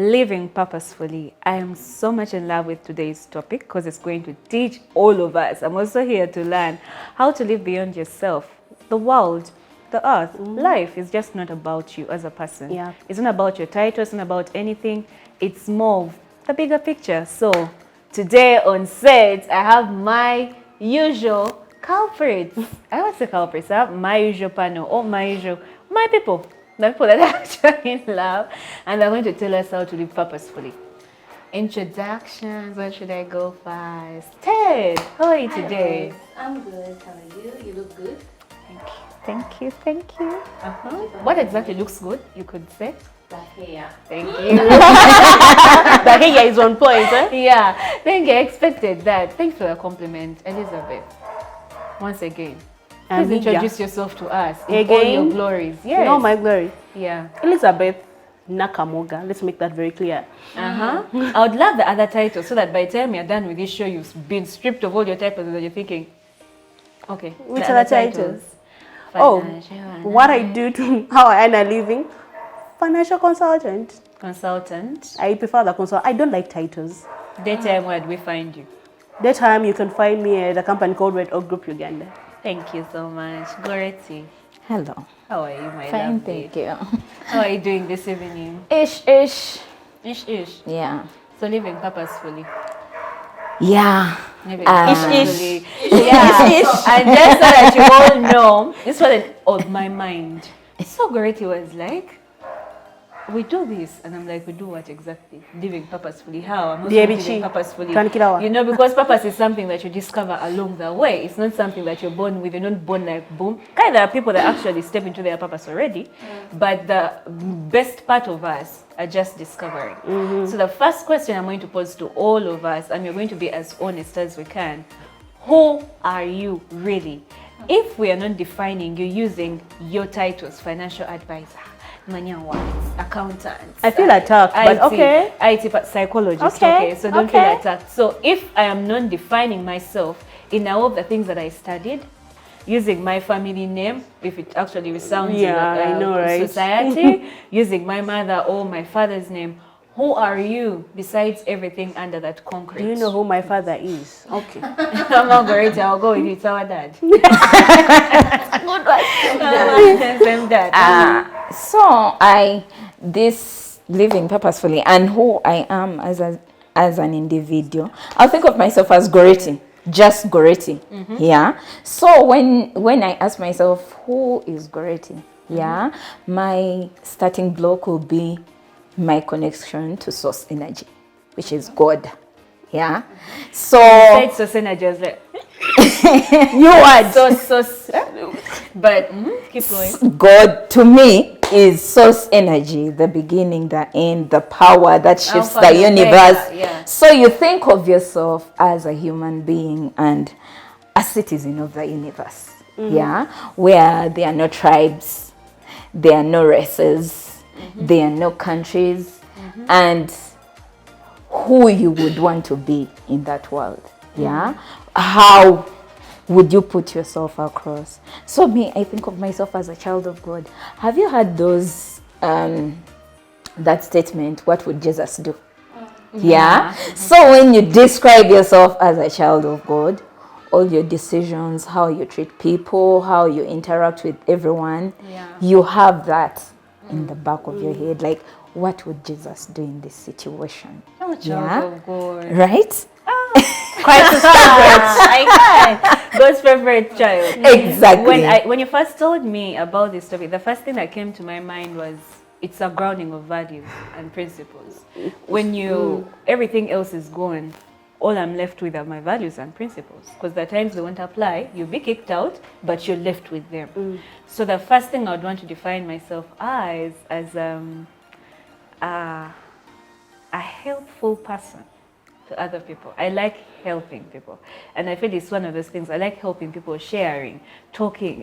living purposefully. I am so much in love with today's topic because it's going to teach all of us. I'm also here to learn how to live beyond yourself. The world, the earth, life is just not about you as a person. Yeah. It's not about your title, it's not about anything. It's more of the bigger picture. So today on set, I have my usual culprits. I won't say culprits, I have my usual panel, or my people. The people that I actually love, and they're going to tell us how to live purposefully. Introductions, where should I go first? Ted, how are you today? I'm good. How are you? You look good. Thank you, thank you. What exactly looks good, you could say? The hair. Thank you. The hair is on point, eh? Yeah, thank you. I expected that. Thanks for the compliment, Elizabeth. Once again, please introduce yourself to us in all your glories. Yes. In all my glory. Yeah. Elizabeth Nakamoga. Let's make that very clear. I would love the other titles so that by the time you're done with this show, you've been stripped of all your titles and you're thinking, okay, Which the other titles? Oh, what I do to how I earn a living. Financial consultant. Consultant. I prefer the consult. I don't like titles. Daytime, where do we find you? Daytime, you can find me at a company called Red Oak Group Uganda. Thank you so much. Goreti. Hello. How are you, my Fine, lovely? thank you. How are you doing this evening? Ish. Ish. Yeah. So living purposefully. Yeah. Living Ish. Yeah. And just so that you all know, this was on my mind. So Goreti was like, we do this, and I'm like, we do what exactly? Living purposefully. How? I'm also living purposefully. You know, because purpose is something that you discover along the way. It's not something that you're born with. You're not born like boom. Kind of, there are people that actually step into their purpose already, but the best part of us are just discovering. So the first question I'm going to pose to all of us, and we're going to be as honest as we can. Who are you really? If we are not defining you using your titles, financial advisor, accountants. I feel attacked, but okay. IT psychologist. Okay, so don't feel attacked. So if I am not defining myself in all of the things that I studied, using my family name, if it actually sounds I know, right? Society, using my mother or my father's name, who are you besides everything under that concrete? Do you know who my father is? Okay. I'm not going to. I'll go with it. It's our dad. Good one. Same dad. So this living purposefully and who I am as an individual, I'll think of myself as Goreti, just Goreti. Yeah. So when I ask myself who is Goreti, yeah, my starting block will be my connection to source energy, which is God. Yeah. So Source energy is like you are source. But keep going. God to me is source energy, the beginning, the end, the power that shifts the universe. Yeah. So you think of yourself as a human being and a citizen of the universe. Yeah, where there are no tribes, there are no races, there are no countries, and who you would want to be in that world. Yeah, how would you put yourself across? So me, I think of myself as a child of God. Have you heard those that statement, what would Jesus do? Yeah. So when you describe yourself as a child of God, all your decisions, how you treat people, how you interact with everyone, you have that in the back of your head, like, what would Jesus do in this situation? Right? Christ's favorite. God's favorite child. Exactly. When you first told me about this topic, the first thing that came to my mind was it's a grounding of values and principles. When everything else is gone, all I'm left with are my values and principles. Because the times they won't apply, you'll be kicked out, but you're left with them. So the first thing I would want to define myself as a helpful person to other people. I like helping people. And I feel it's one of those things. I like helping people, sharing, talking,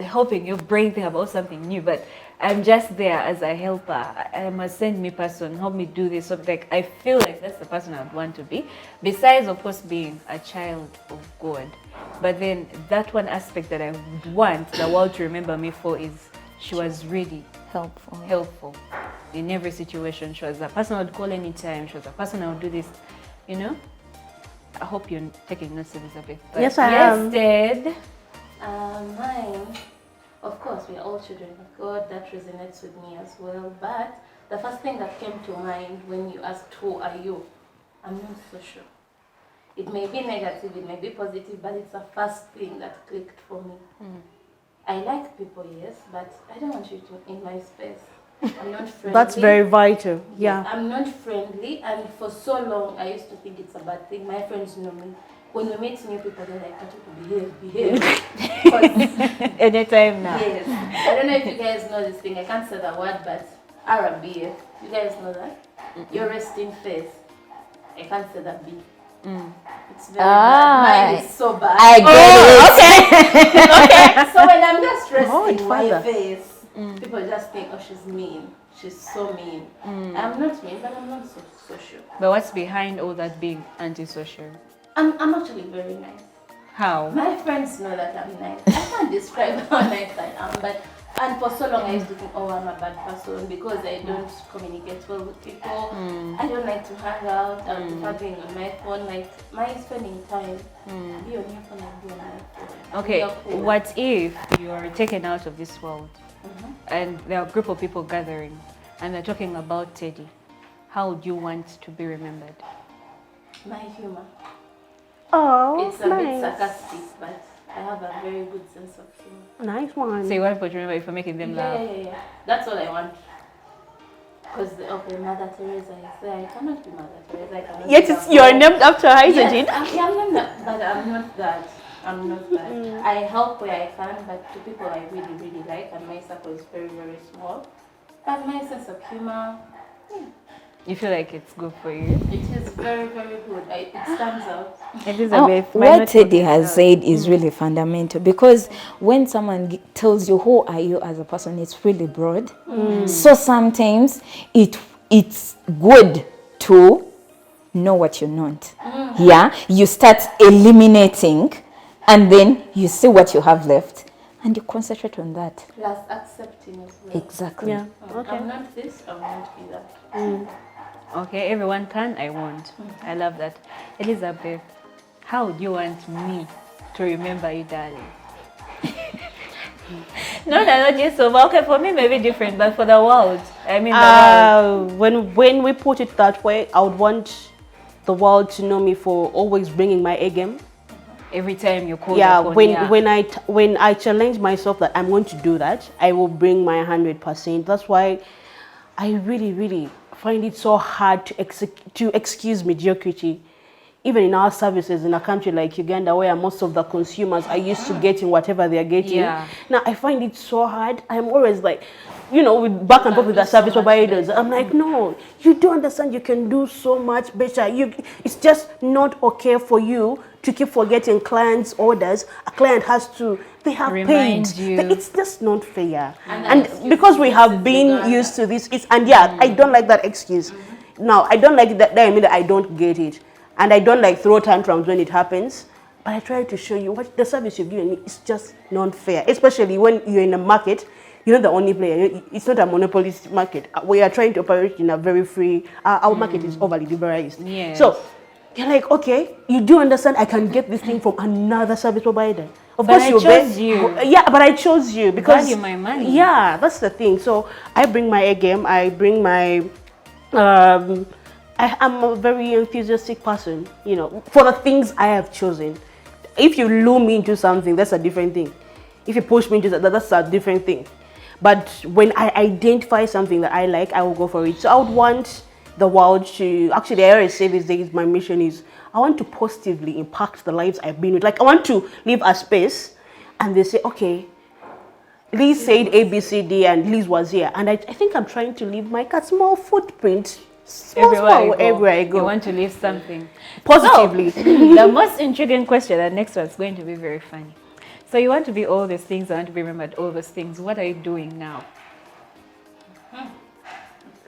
helping your brain think about something new. But I'm just there as a helper. I'm a send me person, help me do this. So like, I feel like that's the person I would want to be. Besides, of course, being a child of God. But then that one aspect that I would want the world to remember me for is she was really helpful. in every situation. She was a person I would call anytime. She was a person I would do this, you know. I hope you're taking notes, Elizabeth. But Yes, I am. Ted. Mine, of course, we're all children of God. That resonates with me as well. But the first thing that came to mind when you asked, who are you? I'm not so sure. It may be negative, it may be positive, but it's the first thing that clicked for me. I like people, yes, but I don't want you to in my space. I'm not friendly. That's very vital. Yeah. I'm not friendly, and for so long I used to think it's a bad thing. My friends know me. When we meet new people, they're like, behave. Anytime now. Yes. I don't know if you guys know this thing. I can't say the word, but RB. You guys know that? Your resting face. I can't say that B. It's very bad. Mine is so bad. I get it. Okay. So when I'm just resting my father. face, people just think, oh, she's mean. She's so mean. I'm not mean, but I'm not so social. But what's behind all that being antisocial? I'm actually very nice. How? My friends know that I'm nice. I can't describe how nice I am, and for so long I used to think, oh, I'm a bad person because I don't communicate well with people. I don't like to hang out. I'm having on my phone, like my spending time. Be on your phone and be on my phone. Okay, You're cool. what if you're taken out of this world and there are a group of people gathering and they're talking about Teddy? How would you want to be remembered? My humor. Oh, It's a bit nice. sarcastic, but I have a very good sense of humor. Nice one. So you want people to remember you for making them laugh? Yeah. That's what I want. Because, okay, Mother Teresa is there. I cannot be Mother Teresa. I cannot Yet be it's, a you're Pope. named after her, isn't Yes, it? I'm not, but I'm not that. I'm not that. I help where I can, but to people I really, really like, and my circle is very, very small. But my sense of humor, You feel like it's good for you? it is very, very good. It stands out. Elizabeth, What Teddy has said is really fundamental, because when someone tells you who are you as a person, it's really broad. So sometimes it's good to know what you're not. Yeah, you start eliminating, and then you see what you have left, and you concentrate on that. Plus accepting as well. Exactly. Yeah. Okay. I'm not this, I won't be that. Okay, everyone can, I won't. I love that. Elizabeth, how would you want me to remember you, darling? No, not just so. Okay, for me, maybe different, but for the world, I mean the world. When we put it that way, I would want the world to know me for always bringing my A game. Every time you call Yeah, upon, when I challenge myself that I'm going to do that, I will bring my 100%. That's why I really, really find it so hard to excuse mediocrity. Even in our services in a country like Uganda, where most of the consumers are used to getting whatever they're getting. Yeah. Now, I find it so hard. I'm always like, with back and forth with the service providers. I'm like, no, you do understand you can do so much better. It's just not okay for you to keep forgetting clients' orders. A client they have Remind paid. you. It's just not fair. And And because we have been used to this, I don't like that excuse. Now, I don't like that I mean that I don't get it. And I don't like throw tantrums when it happens. But I try to show you what the service you've given me is just not fair. Especially when you're in a market, you're not the only player. It's not a monopolist market. We are trying to operate in a very free, our market is overly liberalized. Yes. So you're like, okay, you do understand I can get this thing from another service provider. Of But course I you chose you. Yeah, but I chose you because Value my money. Yeah, that's the thing. So I bring my A game. I bring my I'm a very enthusiastic person, for the things I have chosen. If you lure me into something, that's a different thing. If you push me into that, that's a different thing. But when I identify something that I like, I will go for it. So I would want the world to, actually I always say these days, my mission is, I want to positively impact the lives I've been with. Like I want to leave a space and they say, okay, Liz said A, B, C, D, and Liz was here. And I think I'm trying to leave like a small footprint. Everywhere I go. You want to leave something. Positively. So, the most intriguing question, the next one's going to be very funny. So you want to be all these things, I want to be remembered all those things. What are you doing now?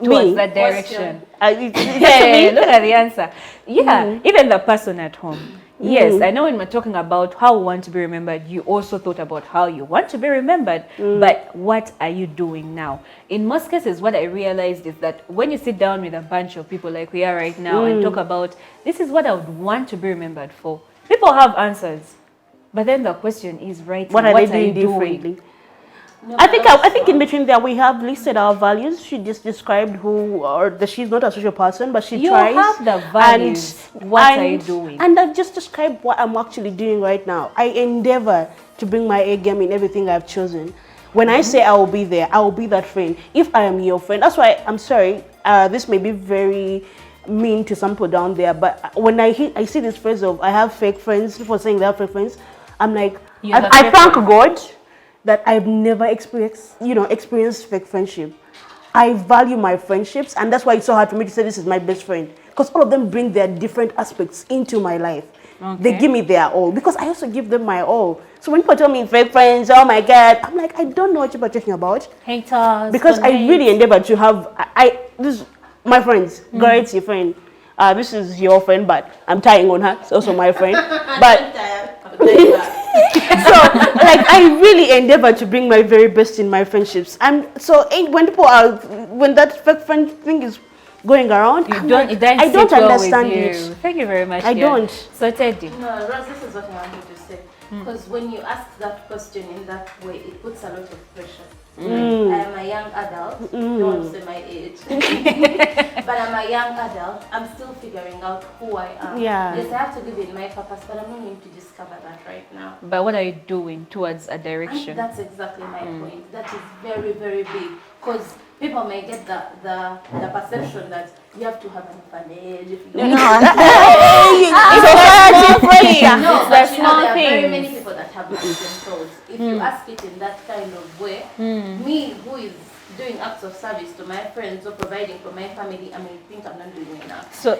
towards Me? that direction? Me? Look at the answer. Yeah, even the person at home. Yes, I know when we're talking about how we want to be remembered, you also thought about how you want to be remembered, but what are you doing now? In most cases, what I realized is that when you sit down with a bunch of people like we are right now and talk about, this is what I would want to be remembered for, people have answers. But then the question is, right, What now, are what they are you doing doing? differently? No, I think in between there we have listed our values. She just described who, or that she's not a social person, but she You tries. have the values. What are you doing? And I've just described what I'm actually doing right now. I endeavor to bring my A game in everything I've chosen. When I say I will be there, I will be that friend. If I am your friend, that's why I'm sorry. This may be very mean to some people down there, but when I see this phrase of I have fake friends, people saying they have fake friends, I'm like, I thank God that I've never experienced fake friendship. I value my friendships, and that's why it's so hard for me to say this is my best friend, because all of them bring their different aspects into my life. They give me their all, because I also give them my all. So when people tell me fake friends, oh my God, I'm like, I don't know what you're talking about. Haters. Because I really endeavor to have, this my friends, Garrett's your friend. This is your friend, but I'm tying on her. It's also my friend. But so, like, I really endeavor to bring my very best in my friendships. And so, when that fake friend thing is going around, I don't understand it. Thank you very much. I don't. So, Teddy. No, Rose, this is what I wanted to say. Because when you ask that question in that way, it puts a lot of pressure. I am a young adult, don't want to say my age, but I'm a young adult, I'm still figuring out who I am. Yeah. Yes, I have to live in my purpose, but I'm not going to discover that right now. But what are you doing towards a And direction? that's exactly my point. That is very, very big. Because people may get the perception that you have to have an orphanage. If you No, but That's you know, small there are very things. many people that have lives and souls. If you ask it in that kind of way, me who is doing acts of service to my friends or providing for my family, I may think I'm not doing enough. So,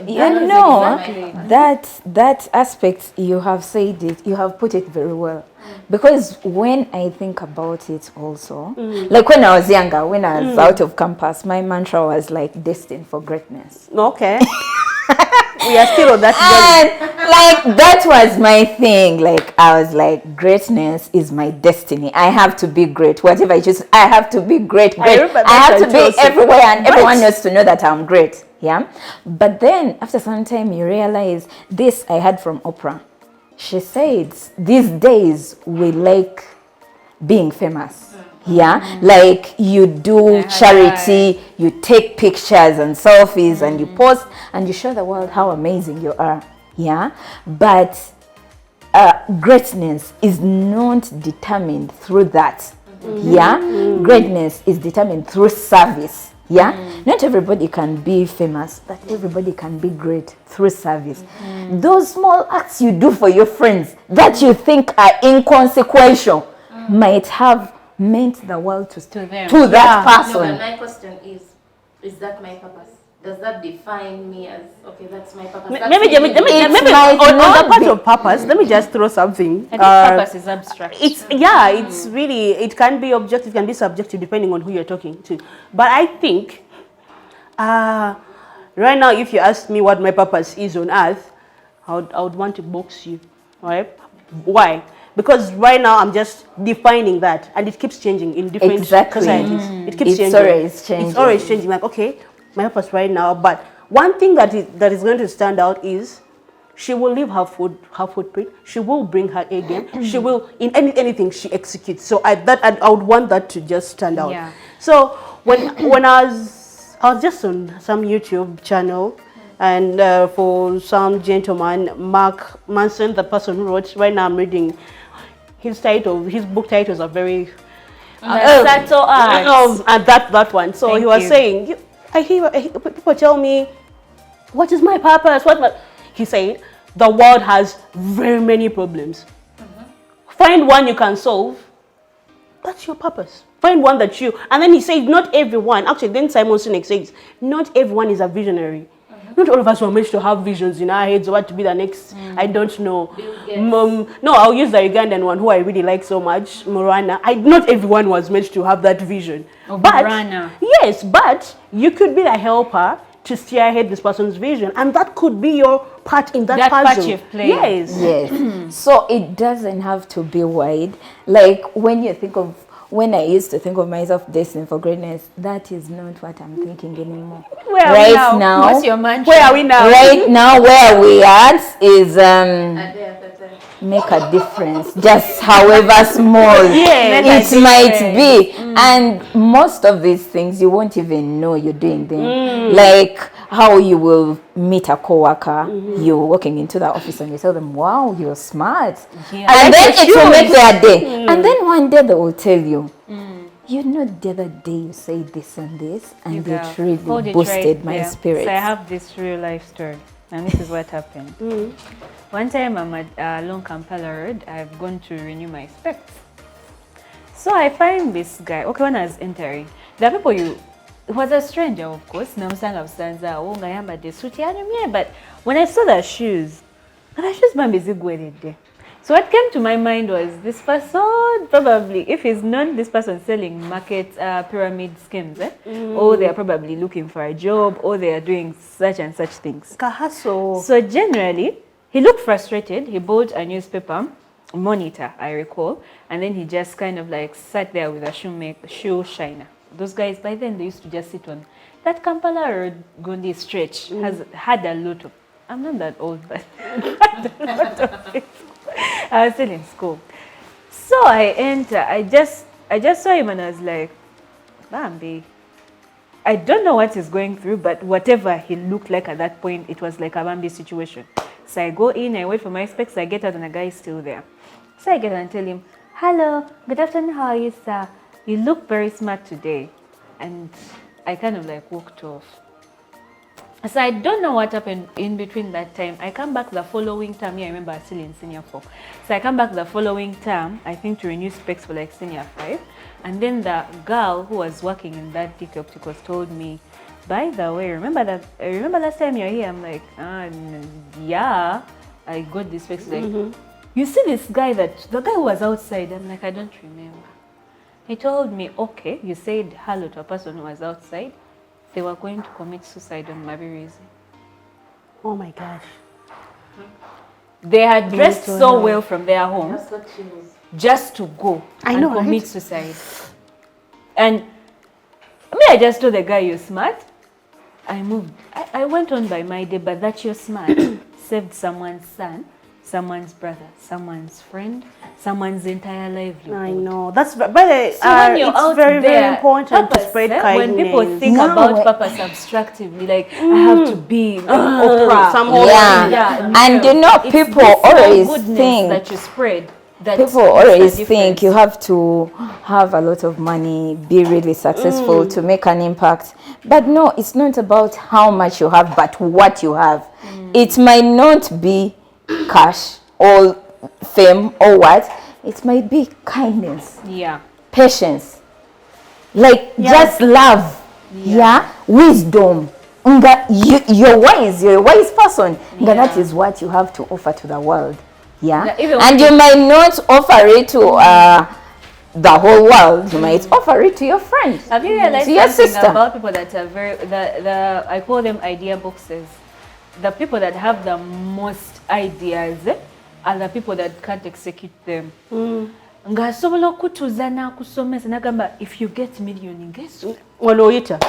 that aspect, you have said it, you have put it very well. Because when I think about it also, like when I was younger, when I was out of campus, my mantra was like destined for greatness. Okay. We are still on that journey. And like that was my thing. Like I was like, greatness is my destiny. I have to be great. Whatever I choose, I have to be great. I have to be everywhere, and everyone knows to know that I'm great. Yeah. But then after some time, you realize this I heard from Oprah. She said, these days we like being famous. Yeah, like you do charity, you take pictures and selfies and you post and you show the world how amazing you are. Yeah, but greatness is not determined through that. Yeah, greatness is determined through service. Yeah, not everybody can be famous, but everybody can be great through service. Those small acts you do for your friends that you think are inconsequential might have meant the world to them. To that No, person. but my question is that my purpose? Does that define me as, okay, that's my purpose? That's Maybe me. on the part of purpose, let me just throw something. I think purpose is abstract. It's really, it can be objective, it can be subjective depending on who you're talking to. But I think, right now, if you ask me what my purpose is on earth, I would want to box you, right? Why? Because right now I'm just defining that, and it keeps changing in different societies. It keeps changing. Always changing. It's always changing. Like, okay, my purpose right now, but one thing that is going to stand out is she will leave her footprint. She will bring her A game. She will in anything she executes. So I would want that to just stand out. Yeah. So when I was just on some YouTube channel. And for some gentleman, Mark Manson, the person who wrote, right now I'm reading his book titles are very Subtle arts. and that one. So Thank he was you. saying, I hear people tell me, what is my purpose? He said, the world has very many problems. Find one you can solve. That's your purpose. Find one and then he said, not everyone, actually then Simon Sinek says, not everyone is a visionary. not all of us were meant to have visions in our heads or what to be the next. I don't know. Yes. No, I'll use the Ugandan one who I really like so much, Morana. Not everyone was meant to have that vision. Morana. Yes, but you could be the helper to steer ahead this person's vision, and that could be your part in that part puzzle. you've played. Yes. So it doesn't have to be wide. Like when I used to think of myself destined for greatness, that is not what I'm thinking anymore. Where are we now? What's your mantra? Where are we now? Right now, where we at is Ade. make a difference, just however small Yes. it might be. And most of these things you won't even know you're doing them. Like how you will meet a coworker, you're walking into the office and you tell them, wow, you're smart. Yeah. And then it will make their day. And then one day they will tell you, you know, the other day you say this and this, and You it go, really hold it boosted right my there. spirit. So I have this real life story, and this is what happened. One time I'm at Long Kampala Road. I've gone to renew my specs. So I find this guy. Okay, when I was entering, there are people it was a stranger, of course. Namusanga busanza wonga yambadde suit yanumye, but when I saw the shoes might be zigweredde. So what came to my mind was this person, probably, if he's known this person selling market pyramid schemes, or they are probably looking for a job, or they are doing such and such things. Kahaso. So generally, he looked frustrated. He bought a newspaper monitor, I recall, and then he just kind of like sat there with a shoe shiner. Those guys, by then, they used to just sit on that Kampala Road Gondi stretch. Had a lot of, I'm not that old, but had a lot of it. I was still in school. So I enter, I just saw him and I was like, Bambi. I don't know what he's going through, but whatever he looked like at that point, it was like a Bambi situation. So I go in, I wait for my specs, I get out and the guy is still there. So I get out and tell him, hello, good afternoon, how are you, sir? You look very smart today. And I kind of like walked off. So I don't know what happened in between that time. I come back the following term. Yeah, I remember I was still in senior 4. So I come back the following term, I think to renew specs for like senior 5. And then the girl who was working in that DK Opticals told me, by the way, remember last time you're here? I'm like, yeah, I got this specs. Like, you see this guy the guy who was outside? I'm like, I don't remember. He told me, okay, you said hello to a person who was outside. They were going to commit suicide on Mabirizi. Oh my gosh. They had dressed so well from their home That's what she was. just to go and know, commit right? suicide. And I just told the guy, you're smart. I moved. I went on by my day, but that you're smart saved someone's son, someone's brother, someone's friend, someone's entire livelihood. I know. That's but it's when you're out very, there, very important purpose, to spread when kindness. people think No, about purpose abstractively, like I have to be Oprah. some Yeah. And you know, It's people this small always goodness think that you spread. That people makes a always difference. think you have to have a lot of money, be really successful to make an impact. But no, it's not about how much you have, but what you have. It might not be cash or fame or what. It might be kindness, Yeah. patience, like just love, wisdom. You're a wise person. Nga that is what you have to offer to the world. Yeah, even and you might not offer it to the whole world. You might offer it to your friend, Have you realized to your something sister. about people that are I call them idea boxes. The people that have the most ideas are the people that can't execute them. Ngasobola okutuuza n'akusomesa n'agamba, if you get million Waloita.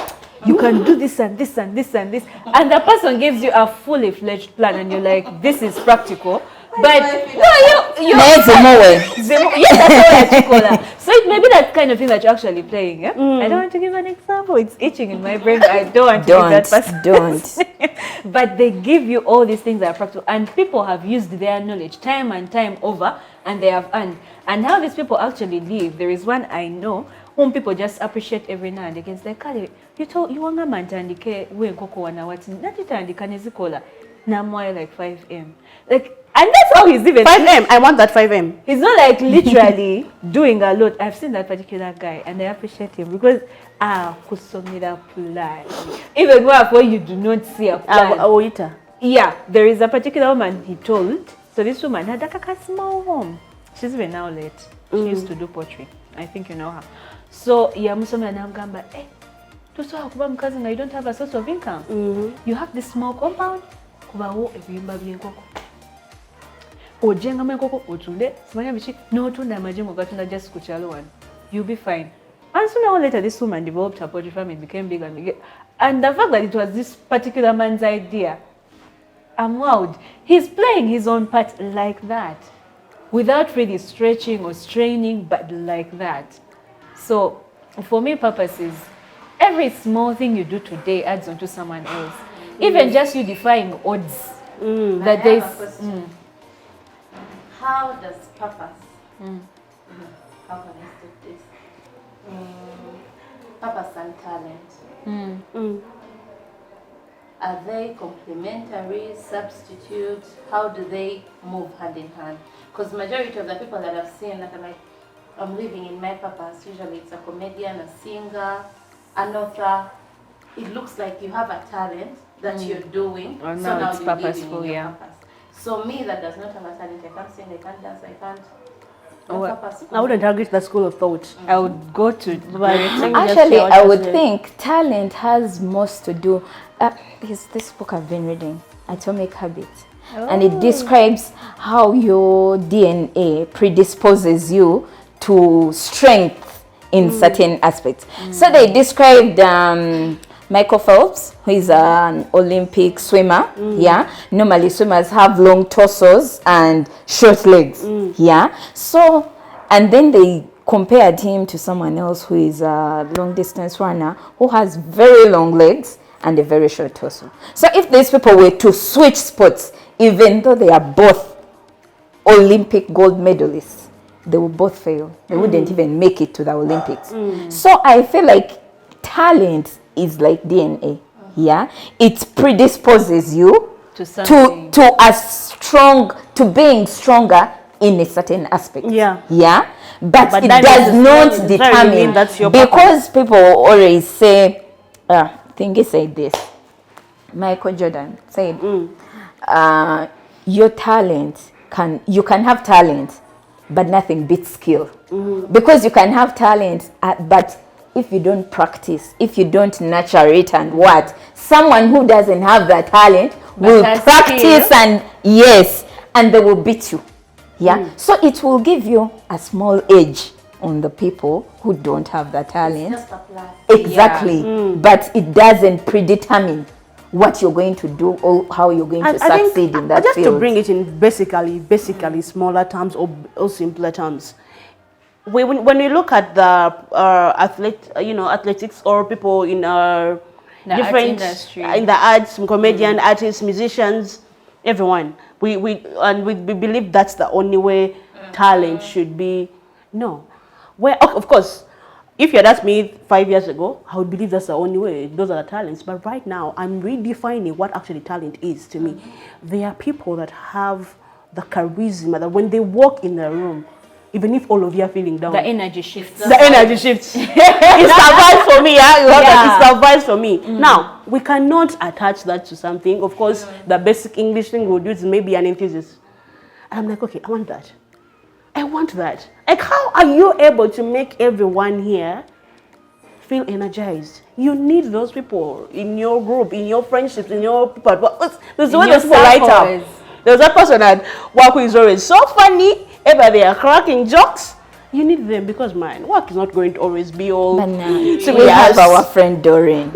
you can do this and this and this and this, and the person gives you a fully fledged plan and you're like, this is practical, but you Next mowe. yes, that's what I call that. So it may be that kind of thing that you're actually playing. Yeah? I don't want to give an example. It's itching in my brain. I don't want to give that person. Don't. But they give you all these things that are practical, and people have used their knowledge time and time over, and they have earned. And how these people actually live, there is one I know whom people just appreciate every now and again. It's like, Kale, you want man tandike we nkoko wana wati natitandika nezikola namwaye like 5M. Like, and that's That's how he's even 5M. I want that 5M. He's not like literally doing a lot. I've seen that particular guy and I appreciate him because kusomira plan. Even where you do not see a plan. Yeah, there is a particular woman he told. So this woman had like a small home. She's even now late. She used to do pottery. I think you know her. So yeah, musomira namgamba, you don't have a source of income. You have this small compound. Ojenga mekoko otule simanya bichi no tunda amajengo gatunda just kuchalo one. You'll be fine. And sooner or later this woman developed her poultry farm and became bigger and bigger. And the fact that it was this particular man's idea, I'm wowed. He's playing his own part like that without really stretching or straining, but like that. So for me, purpose is every small thing you do today adds on to someone else. Even just you defying odds that there's. How does purpose, how can I say this? Purpose and talent, are they complementary, substitute? How do they move hand in hand? Because majority of the people that I've seen that are like, I'm living in my purpose, usually it's a comedian, a singer, an author. It looks like you have a talent that you're doing, so now it's you're purposeful, living in your yeah. purpose. So me that does not have a talent, I can't sing, I can't dance, I can't. I wouldn't agree to that school of thought. I would go to Actually, I would think talent has most to do. This book I've been reading, Atomic Habits, and it describes how your DNA predisposes you to strength in certain aspects. So they described Michael Phelps, who is an Olympic swimmer. Yeah, normally swimmers have long torsos and short legs. Yeah, so and then they compared him to someone else who is a long distance runner who has very long legs and a very short torso. So if these people were to switch sports, even though they are both Olympic gold medalists, they will both fail. They wouldn't even make it to the Olympics. So I feel like talent is like DNA. Yeah, it predisposes you to a strong, to being stronger in a certain aspect. Yeah, but it does not determine that's your because people always say, Thingy said this. Michael Jordan said, your talent you can have talent, but nothing beats skill. Because you can have talent, but if you don't practice, if you don't nurture it and someone who doesn't have that talent will practice skill. And and they will beat you. Yeah. So it will give you a small edge on the people who don't have the talent. It's just a plus. Exactly. But it doesn't predetermine what you're going to do or how you're going to succeed in that just field. To bring it in basically smaller terms or simpler terms. When we look at the athletics or people in our different industry, in the arts, comedian, artists, musicians, everyone, we believe that's the only way talent should be. No, of course, if you had asked me 5 years ago, I would believe that's the only way. Those are the talents. But right now, I'm redefining what actually talent is to me. There are people that have the charisma that when they walk in a room, even if all of you are feeling down, the energy shifts. The energy shifts. It survives for me. It survives for me. Now, we cannot attach that to something. Of course, the basic English thing we would use maybe an enthusiast. And I'm like, okay, I want that. I want that. Like, how are you able to make everyone here feel energized? You need those people in your group, in your friendships, in your people. There's one those people light up. There's that person at work who is always so funny. Ever they are cracking jokes. You need them because work is not going to always be all. But now we have our friend Doreen.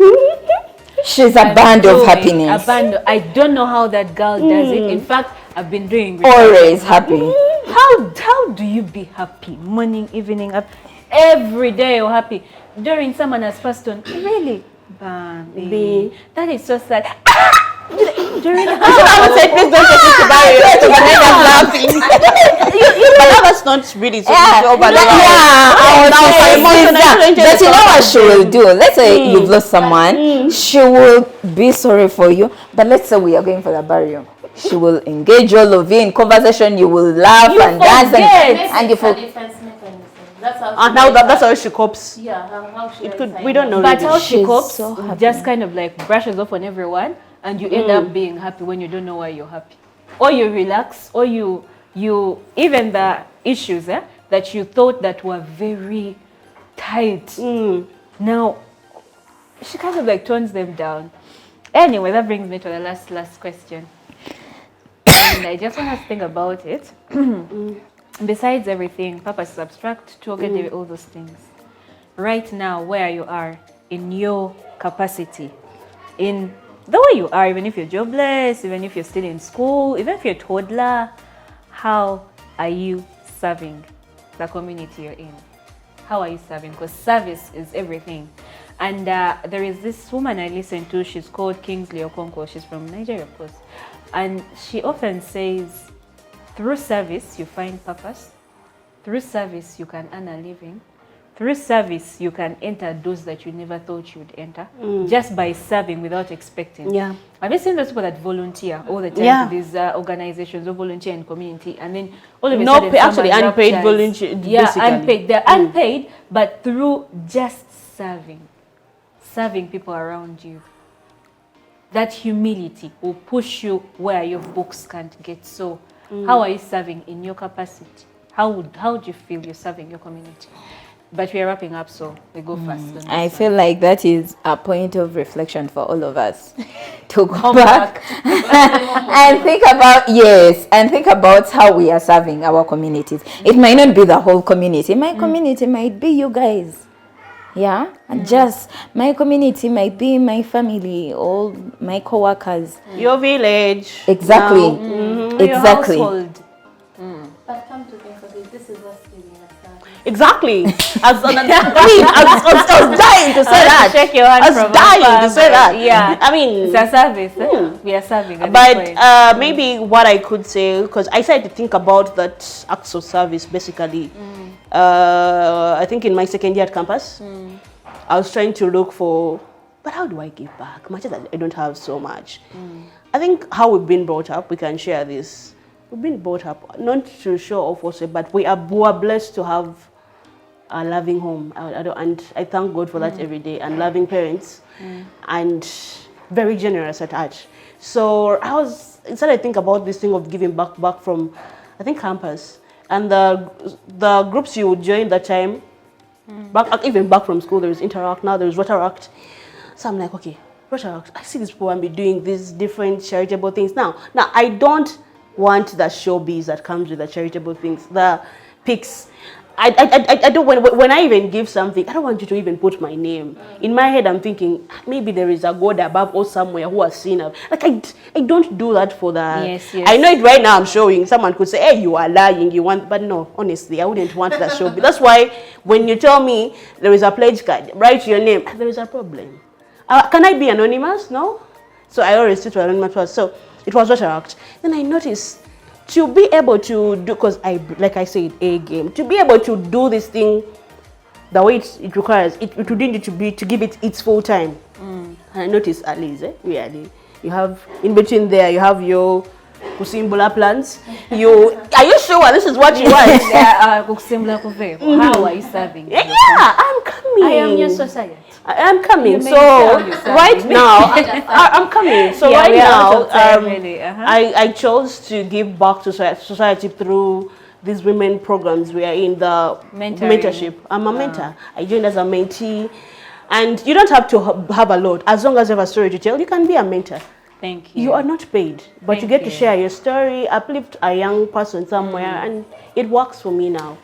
She's a band of happiness. I don't know how that girl does it. In fact, I've been doing always happy. How do you be happy? Morning, evening, every day you're happy. During someone has passed on, really? Bambi. That is so sad. During I would say, please don't take it to Barry. Laughing. That's not really so But you know what she will do? Let's say you've lost someone. She will be sorry for you. But let's say we are going for the burial. She will engage all of you in conversation. You will laugh You and dance forget. and you for forget. defense mechanism. That's how. And now that's how she copes. Yeah, how she. It could. We don't know. But really. how she She's copes so happy. just kind of like brushes off on everyone, and you end up being happy when you don't know why you're happy, or you relax, or you even the issues that you thought that were very tight. Now she kind of like tones them down. Anyway, that brings me to the last question, and I just want us to think about it. Besides everything, purpose is abstract, target, all those things. Right now, where you are in your capacity, in the way you are, even if you're jobless, even if you're still in school, even if you're a toddler, how are you serving the community you're in? How are you serving? Because service is everything. And there is this woman I listen to, she's called Kingsley Okonkwo, she's from Nigeria, of course. And she often says, through service, you find purpose. Through service, you can earn a living. Through service, you can enter doors that you never thought you'd enter, just by serving without expecting. Yeah. Have you seen those people that volunteer all the time to these organizations or volunteer in community, and then all of a sudden someone actually unpaid ruptures. volunteer. Yeah, basically. unpaid. They're unpaid, but through just serving people around you. That humility will push you where your books can't get. So, how are you serving in your capacity? How do you feel you're serving your community? But we are wrapping up, so we go fast. I feel like that is a point of reflection for all of us to go back and think about how we are serving our communities. It might not be the whole community. My community might be you guys. Yeah, and just my community might be my family, all my co-workers. Your village. Exactly. Your Exactly. household. But come to think of it, this is us giving a service. Exactly. I was dying to say that. Shake your hand I was from dying afar, to say that. Yeah. I mean, It's a service. We are serving. At this point. but maybe what I could say, because I started to think about that acts of service basically. I think in my second year at campus, I was trying to look for, but how do I give back? Much as I don't have so much. I think how we've been brought up, we can share this. We've been brought up, not to show off also, but we are blessed to have a loving home. And I thank God for that every day, and loving parents, and very generous at heart. So I started to think about this thing of giving back from, I think, campus. And the groups you would join that time, even back from school, there is Interact, now there is Rotaract. So I'm like, okay, Rotaract, I see these people and be doing these different charitable things. Now I don't want the showbiz that comes with the charitable things, the pics. I don't, when I even give something, I don't want you to even put my name. In my head, I'm thinking, maybe there is a God above or somewhere who has seen it. Like, I don't do that for the... Yes. I know it right now, I'm showing. Someone could say, hey, you are lying, you want... But no, honestly, I wouldn't want that show. That's why when you tell me there is a pledge card, write your name, there is a problem. Can I be anonymous? No? So I always sit with anonymous. So it was Rotaract. Then I noticed, to be able to do, because like I said, a game, to be able to do this thing the way it requires, it would need to give it its full time. And I noticed at least, really, you have in between there, you have your kusimbula plans. Are you sure this is what you want? How are you serving? Yeah, I'm coming. I am your society. I am coming. You So may tell right now, I'm coming. So Yeah, right we are out now, of time, really. I chose to give back to society through these women programs we are in, the Mentoring. mentorship. I'm a mentor. I joined as a mentee, and you don't have to have a lot. As long as you have a story to tell, you can be a mentor. Thank you. You are not paid, but you Thank get to you. share your story, uplift a young person somewhere, and it works for me now.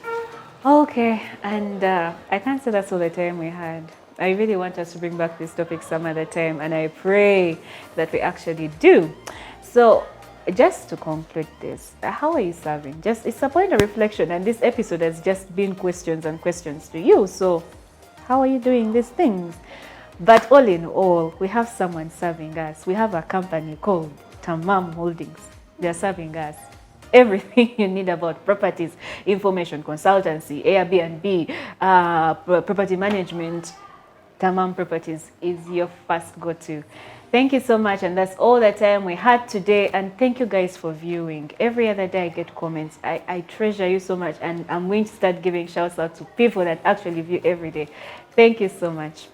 Okay, and I can't say that's all the time we had. I really want us to bring back this topic some other time, and I pray that we actually do. So, just to conclude this, how are you serving? It's a point of reflection, and this episode has just been questions and questions to you. So, how are you doing these things? But all in all, we have someone serving us. We have a company called Tamam Holdings. They're serving us. Everything you need about properties, information, consultancy, Airbnb, property management, Tamam Properties is your first go-to. Thank you so much, and that's all the time we had today. And thank you guys for viewing. Every other day I get comments. I treasure you so much, and I'm going to start giving shouts out to people that actually view every day. Thank you so much.